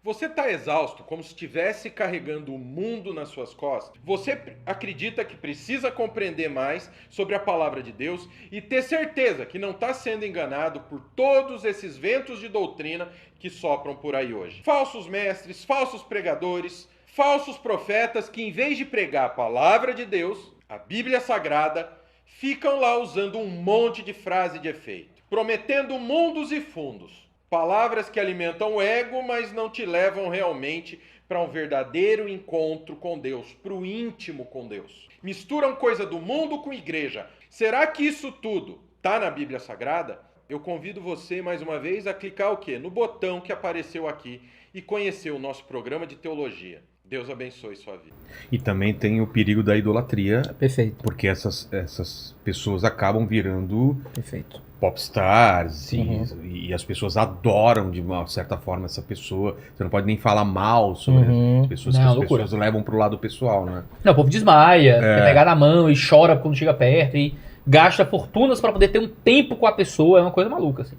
Você está exausto, como se estivesse carregando o mundo nas suas costas? Você acredita que precisa compreender mais sobre a palavra de Deus e ter certeza que não está sendo enganado por todos esses ventos de doutrina que sopram por aí hoje? Falsos mestres, falsos pregadores, falsos profetas que, em vez de pregar a palavra de Deus, a Bíblia Sagrada, ficam lá usando um monte de frase de efeito, prometendo mundos e fundos. Palavras que alimentam o ego, mas não te levam realmente para um verdadeiro encontro com Deus, para o íntimo com Deus. Misturam coisa do mundo com igreja. Será que isso tudo está na Bíblia Sagrada? Eu convido você, mais uma vez, a clicar o quê? No botão que apareceu aqui e conhecer o nosso programa de teologia. Deus abençoe sua vida. E também tem o perigo da idolatria. Perfeito. Porque essas pessoas acabam virando Perfeito. popstars e as pessoas adoram de uma certa forma essa pessoa. Você não pode nem falar mal sobre as pessoas, Não, que as loucura. pessoas levam pro lado pessoal, né? Não, o povo desmaia, quer pegar na mão e chora quando chega perto e gasta fortunas para poder ter um tempo com a pessoa, é uma coisa maluca, assim.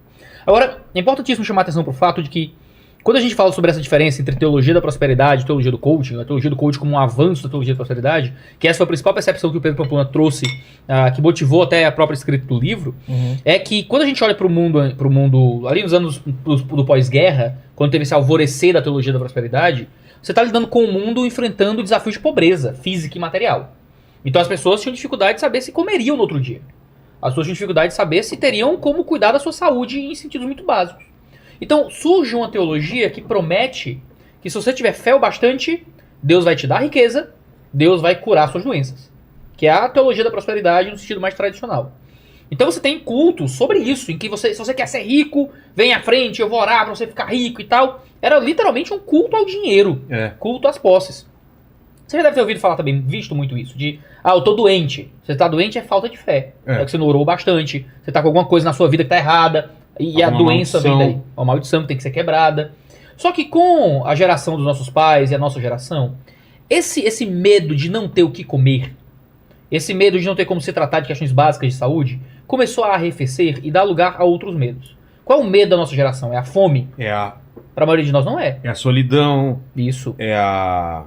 Agora, é importantíssimo chamar a atenção pro fato de que quando a gente fala sobre essa diferença entre teologia da prosperidade e teologia do coaching, a teologia do coaching como um avanço da teologia da prosperidade, que essa foi a principal percepção que o Pedro Pamplona trouxe, que motivou até a própria escrita do livro, é que quando a gente olha pro mundo ali nos anos do pós-guerra, quando teve esse alvorecer da teologia da prosperidade, você está lidando com o mundo enfrentando desafios de pobreza física e material. Então as pessoas tinham dificuldade de saber se comeriam no outro dia. As pessoas tinham dificuldade de saber se teriam como cuidar da sua saúde em sentidos muito básicos. Então surge uma teologia que promete que se você tiver fé o bastante, Deus vai te dar riqueza, Deus vai curar suas doenças. Que é a teologia da prosperidade no sentido mais tradicional. Então você tem cultos sobre isso, em que se você quer ser rico, vem à frente, eu vou orar pra você ficar rico e tal. Era literalmente um culto ao dinheiro, culto às posses. Você já deve ter ouvido falar também, visto muito isso, de, eu tô doente. Você tá doente é falta de fé. É que você não orou bastante, você tá com alguma coisa na sua vida que tá errada, e a doença vem daí. Uma maldição que tem que ser quebrada. Só que com a geração dos nossos pais e a nossa geração, esse medo de não ter o que comer, esse medo de não ter como se tratar de questões básicas de saúde, começou a arrefecer e dar lugar a outros medos. Qual é o medo da nossa geração? É a fome? Para a maioria de nós não é. É a solidão. Isso. É a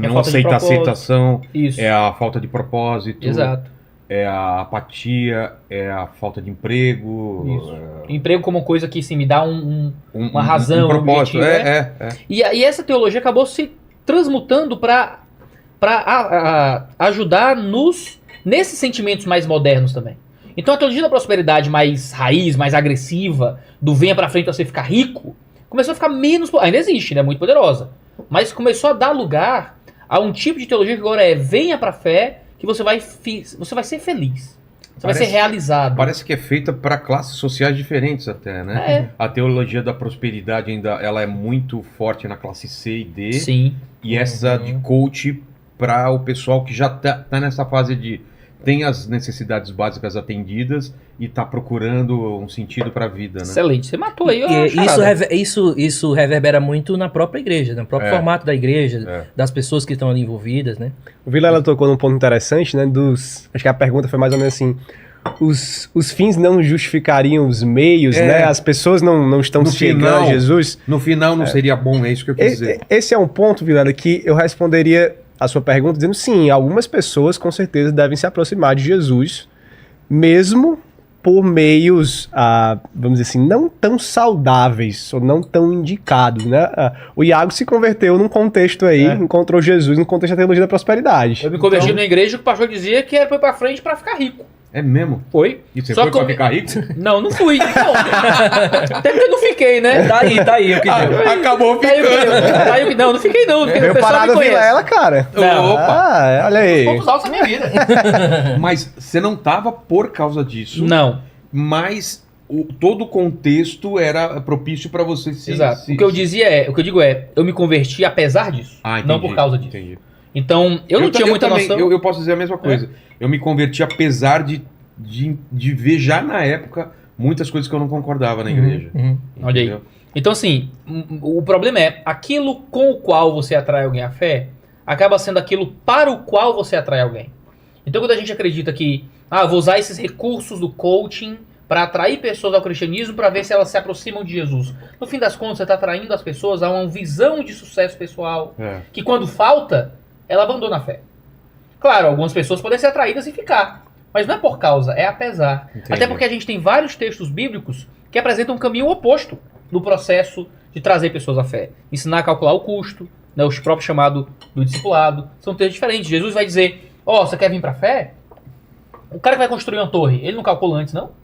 não aceitação. Isso. É a falta de propósito. Exato. É a apatia, é a falta de emprego. Isso. Emprego como coisa que me dá uma razão, um propósito. Objetivo, E essa teologia acabou se transmutando para ajudar nesses sentimentos mais modernos também. Então a teologia da prosperidade mais raiz, mais agressiva, do venha pra frente pra você ficar rico, começou a ficar menos... Ainda existe, né? Muito poderosa. Mas começou a dar lugar a um tipo de teologia que agora venha pra fé, que você vai ser feliz. Você vai ser realizado. Parece que é feita para classes sociais diferentes até, né? A teologia da prosperidade ela é muito forte na classe C e D. Sim. E essa de coach para o pessoal que já tá nessa fase de... tem as necessidades básicas atendidas e tá procurando um sentido para a vida, né? Excelente. Você matou aí. Isso reverbera muito na própria igreja, no próprio formato da igreja, das pessoas que estão ali envolvidas, né? O Vilela tocou num ponto interessante, né? Acho que a pergunta foi mais ou menos assim: os fins não justificariam os meios, né? As pessoas não estão chegando a Jesus. No final não seria bom, é isso que eu quis dizer. Esse é um ponto, Vilela, que eu responderia a sua pergunta dizendo sim, algumas pessoas com certeza devem se aproximar de Jesus, mesmo por meios, vamos dizer assim, não tão saudáveis ou não tão indicados, né? O Iago se converteu num contexto aí, encontrou Jesus no contexto da teologia da prosperidade. Eu me converti numa igreja que o pastor dizia que era pra ir pra frente pra ficar rico. É mesmo? Foi. E você foi pra ficar rico? Não fui. Até porque eu não fiquei, né? Tá aí o que deu. Acabou ficando. Não fiquei não. Veio parada Vilela, cara. Opa. Olha aí. Pontos altos da minha vida. Mas você não tava por causa disso. Não. Mas todo o contexto era propício para você se... Exato. O que eu digo é, eu me converti apesar disso. Não por causa disso. Entendi. Então, eu não tinha muita noção. Eu posso dizer a mesma coisa. Eu me converti apesar de ver já na época muitas coisas que eu não concordava na igreja. Olha aí. Então, assim, o problema é, aquilo com o qual você atrai alguém à fé, acaba sendo aquilo para o qual você atrai alguém. Então, quando a gente acredita que, vou usar esses recursos do coaching para atrair pessoas ao cristianismo, para ver se elas se aproximam de Jesus. No fim das contas, você está atraindo as pessoas a uma visão de sucesso pessoal, que quando falta, ela abandona a fé. Claro, algumas pessoas podem ser atraídas e ficar, mas não é por causa, é apesar. Entendi. Até porque a gente tem vários textos bíblicos que apresentam um caminho oposto no processo de trazer pessoas à fé. Ensinar a calcular o custo, né, o próprio chamado do discipulado, são textos diferentes. Jesus vai dizer, você quer vir para a fé? O cara que vai construir uma torre, ele não calcula antes, não?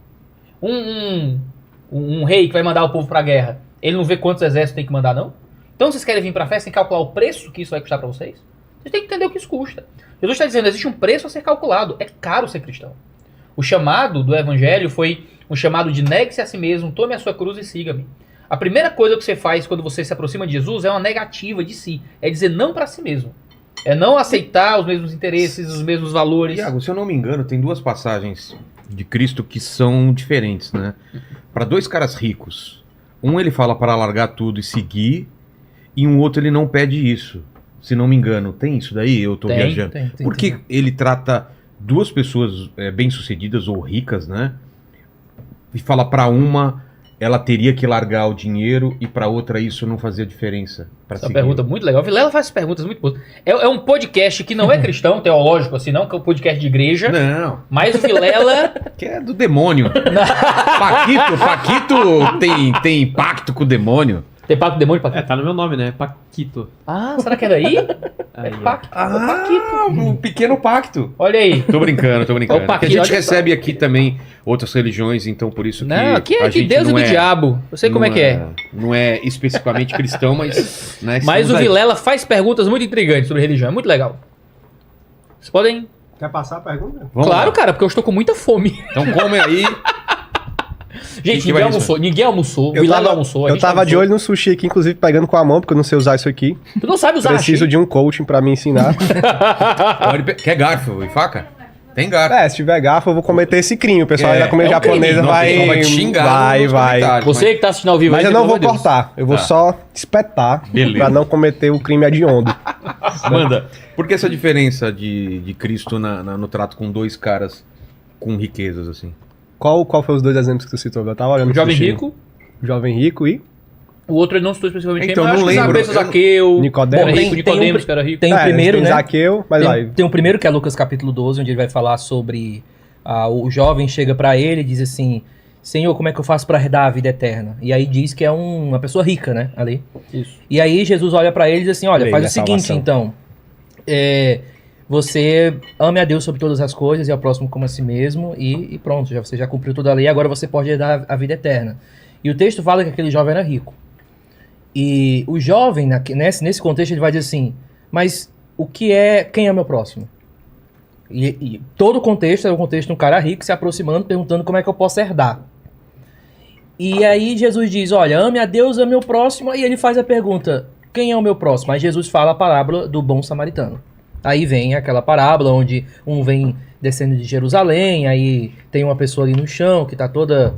Um rei que vai mandar o povo para a guerra, ele não vê quantos exércitos tem que mandar, não? Então vocês querem vir para a fé sem calcular o preço que isso vai custar para vocês? Vocês têm que entender o que isso custa. Jesus está dizendo, existe um preço a ser calculado. É caro ser cristão. O chamado do evangelho foi um chamado de negue-se a si mesmo, tome a sua cruz e siga-me. A primeira coisa que você faz quando você se aproxima de Jesus é uma negativa de si. É dizer não para si mesmo. É não aceitar os mesmos interesses, os mesmos valores. Tiago, se eu não me engano, tem duas passagens de Cristo que são diferentes, né? Para dois caras ricos. Um ele fala para largar tudo e seguir, e um outro ele não pede isso. Se não me engano, tem isso daí? Eu tô viajando. Tem, Porque ele trata duas pessoas bem-sucedidas ou ricas, né? E fala para uma, ela teria que largar o dinheiro, e para outra isso não fazia diferença. Essa é uma pergunta muito legal. O Vilela faz perguntas muito boas. É um podcast que não é cristão, teológico, assim, não, que é um podcast de igreja. Não. Mas o Vilela... Que é do demônio. Paquito tem pacto com o demônio. Tem pacto com o demônio, Paquito? Tá no meu nome, né? Paquito. Ah, será que é daí? Aí, Paquito. Um pequeno pacto. Olha aí. Tô brincando. Ó, o Porque Paquito, a gente olha recebe aqui também outras religiões, então por isso que Não, aqui é a de gente Deus e não do é, diabo. Eu sei como é que é. Não é especificamente cristão, mas... Né, Mas estamos o aí. Vilela faz perguntas muito intrigantes sobre religião. É muito legal. Vocês podem... Quer passar a pergunta? Vamos claro, lá. cara, porque eu estou com muita fome. Então come aí. Gente, que ninguém vai almoçou. Ninguém almoçou. O Eu Vilela tava, almoçou. a eu gente tava de almoçou. olho no sushi aqui, inclusive pegando com a mão, porque eu não sei usar isso aqui. Tu não sabe usar Preciso hashi. de um coaching pra me ensinar. Quer garfo e faca? Tem garfo. Se tiver garfo, eu vou cometer esse crime. O pessoal É, aí da comida é um crime. japonesa Não, o vai... pessoal vai te xingar nos vai. comentários. Você que tá assistindo ao vivo Mas aí, eu não pelo vou amor de Deus. cortar. Eu vou só espetar Beleza. pra não cometer o crime hediondo. Manda. Por que essa diferença de Cristo no trato com dois caras com riquezas, assim? Qual foi os dois exemplos que tu citou? Eu tava olhando O no jovem sushi. rico, Jovem rico e... o outro ele não citou especificamente Então, quem, mas não acho que lembro. Zaqueu, Zaqueu, Nicodemos. era rico, Tem Nicodemos, que era rico. Tem o primeiro, né? Zaqueu, mas vai. Tem o primeiro, que é Lucas capítulo 12, onde ele vai falar sobre... o jovem chega pra ele e diz assim... Senhor, como é que eu faço pra herdar a vida eterna? E aí diz que é uma pessoa rica, né? Ali. Isso. E aí Jesus olha pra ele e diz assim, olha, Lei faz da o seguinte salvação. então... você ame a Deus sobre todas as coisas e ao próximo como a si mesmo e pronto, você já cumpriu toda a lei, agora você pode herdar a vida eterna. E o texto fala que aquele jovem era rico. E o jovem, nesse contexto, ele vai dizer assim, mas quem é meu próximo? E todo o contexto é o contexto de um cara rico se aproximando, perguntando como é que eu posso herdar. E aí Jesus diz, olha, ame a Deus, ame o próximo, e ele faz a pergunta, quem é o meu próximo? Aí Jesus fala a parábola do bom samaritano. Aí vem aquela parábola onde um vem descendo de Jerusalém, aí tem uma pessoa ali no chão que tá toda,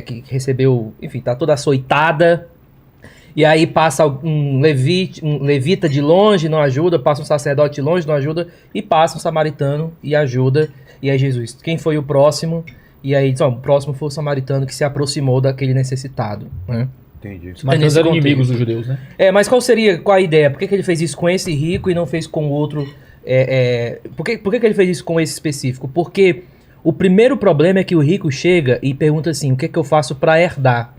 que recebeu, enfim, tá toda açoitada, e aí passa um levita de longe, não ajuda, passa um sacerdote de longe, não ajuda, e passa um samaritano e ajuda, e aí Jesus, quem foi o próximo? E aí diz, o próximo foi o samaritano que se aproximou daquele necessitado, né? Entendi. Mas nesse eles eram contexto. inimigos dos judeus, né? Mas qual a ideia? Por que ele fez isso com esse rico e não fez com o outro? Por que ele fez isso com esse específico? Porque o primeiro problema é que o rico chega e pergunta assim, o que é que eu faço para herdar?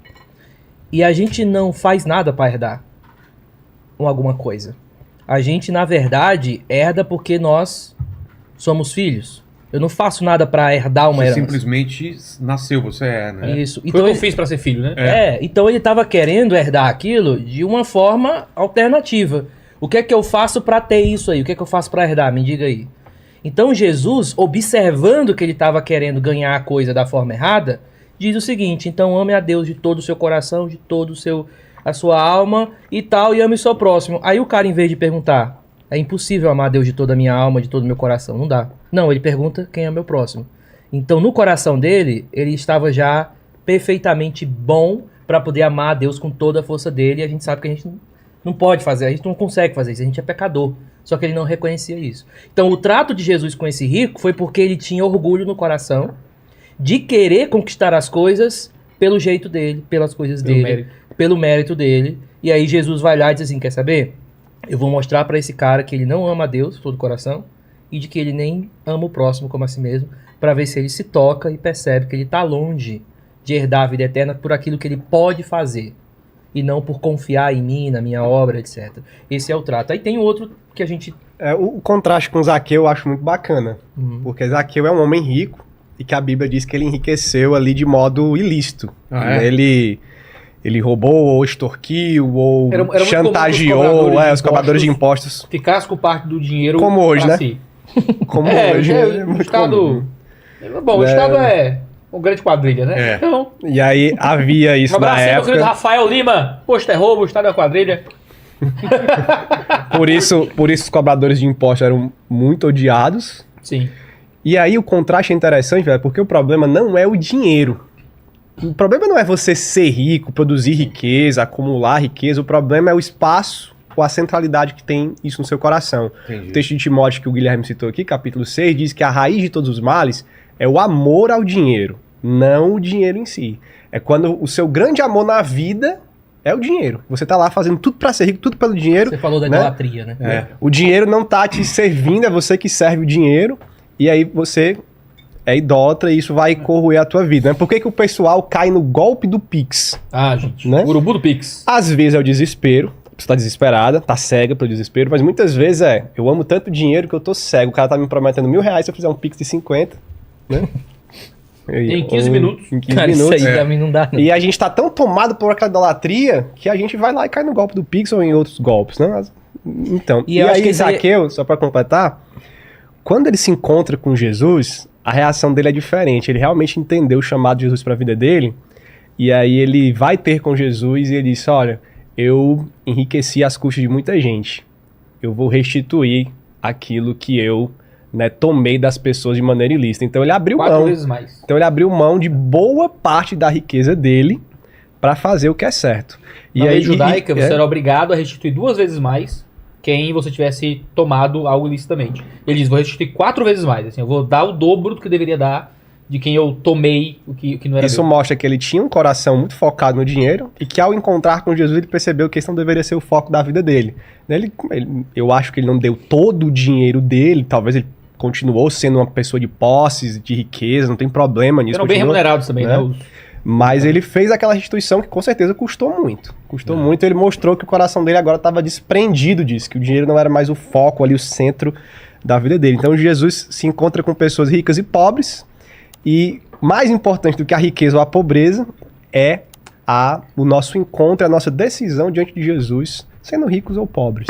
E a gente não faz nada para herdar alguma coisa. A gente, na verdade, herda porque nós somos filhos. Eu não faço nada para herdar uma Você herança. simplesmente nasceu, você né? Isso. Foi Então o que eu ele- fiz pra ser filho, né? então ele estava querendo herdar aquilo de uma forma alternativa. O que é que eu faço para ter isso aí? O que é que eu faço para herdar? Me diga aí. Então Jesus, observando que ele estava querendo ganhar a coisa da forma errada, diz o seguinte, então ame a Deus de todo o seu coração, de todo a sua alma e tal, e ame o seu próximo. Aí o cara, em vez de perguntar, é impossível amar a Deus de toda a minha alma, de todo o meu coração, não dá. Não, ele pergunta quem é o meu próximo. Então no coração dele, ele estava já perfeitamente bom para poder amar a Deus com toda a força dele, e a gente sabe que a gente não pode fazer, a gente não consegue fazer isso, a gente é pecador. Só que ele não reconhecia isso. Então o trato de Jesus com esse rico foi porque ele tinha orgulho no coração de querer conquistar as coisas pelo jeito dele, pelas coisas dele, pelo mérito dele. E aí Jesus vai lá e diz assim, quer saber? Eu vou mostrar pra esse cara que ele não ama a Deus de todo o coração e de que ele nem ama o próximo como a si mesmo, pra ver se ele se toca e percebe que ele tá longe de herdar a vida eterna por aquilo que ele pode fazer e não por confiar em mim, na minha obra, etc. Esse é o trato. Aí tem outro que a gente... O contraste com Zaqueu eu acho muito bacana, porque Zaqueu é um homem rico e que a Bíblia diz que ele enriqueceu ali de modo ilícito. Ele roubou, ou extorquiu, ou Era muito chantageou comum os cobradores de impostos. Ficasse com parte do dinheiro Como hoje, pra né? si. Como hoje, né? O Estado... Bom, o Estado é um grande quadrilha, né? É. Então, E aí havia isso um na abraço aí, meu querido época. Rafael Lima. Posto é roubo, o Estado é quadrilha. Por isso os cobradores de impostos eram muito odiados. Sim. E aí o contraste é interessante, velho, porque o problema não é o dinheiro. O problema não é você ser rico, produzir riqueza, acumular riqueza. O problema é o espaço ou a centralidade que tem isso no seu coração. Entendi. O texto de Timóteo que o Guilherme citou aqui, capítulo 6, diz que a raiz de todos os males é o amor ao dinheiro, não o dinheiro em si. É quando o seu grande amor na vida é o dinheiro. Você tá lá fazendo tudo pra ser rico, tudo pelo dinheiro. Você falou da né? idolatria, né? O dinheiro não tá te servindo, é você que serve o dinheiro. E aí você é idólatra e isso vai corroer a tua vida. Né? Por que o pessoal cai no golpe do Pix? Ah, gente. Né? Urubu do Pix. Às vezes é o desespero. Você tá desesperada, tá cega pelo desespero, mas muitas vezes eu amo tanto dinheiro que eu tô cego. O cara tá me prometendo R$1.000 se eu fizer um Pix de 50, né? Em 15 minutos. Em 15 Cara, minutos. isso aí pra mim não dá, não. E a gente tá tão tomado por aquela idolatria que a gente vai lá e cai no golpe do Pix ou em outros golpes, né? Então, E e eu acho aí que esse aí- Zaqueu, só pra completar, quando ele se encontra com Jesus, a reação dele é diferente. Ele realmente entendeu o chamado de Jesus pra vida dele, e aí ele vai ter com Jesus e ele diz, olha, eu enriqueci as custas de muita gente. Eu vou restituir aquilo que eu tomei das pessoas de maneira ilícita. Então ele abriu 4 mão. vezes mais. Então ele abriu mão de boa parte da riqueza dele para fazer o que é certo. Na lei judaica, você é, era obrigado a restituir 2 vezes mais quem você tivesse tomado algo ilicitamente. Ele diz, vou restituir 4 vezes mais. Assim, eu vou dar o dobro do que deveria dar de quem eu tomei o que não era isso meu. mostra que ele tinha um coração muito focado no dinheiro e que ao encontrar com Jesus ele percebeu que esse não deveria ser o foco da vida dele. Eu acho que ele não deu todo o dinheiro dele, talvez ele continuou sendo uma pessoa de posses, de riqueza, não tem problema nisso. Eram bem continua, remunerados também, né? Os- Mas ele fez aquela restituição que com certeza custou muito. Custou muito, ele mostrou que o coração dele agora estava desprendido disso, que o dinheiro não era mais o foco ali, o centro da vida dele. Então Jesus se encontra com pessoas ricas e pobres, e mais importante do que a riqueza ou a pobreza é o nosso encontro, a nossa decisão diante de Jesus, sendo ricos ou pobres.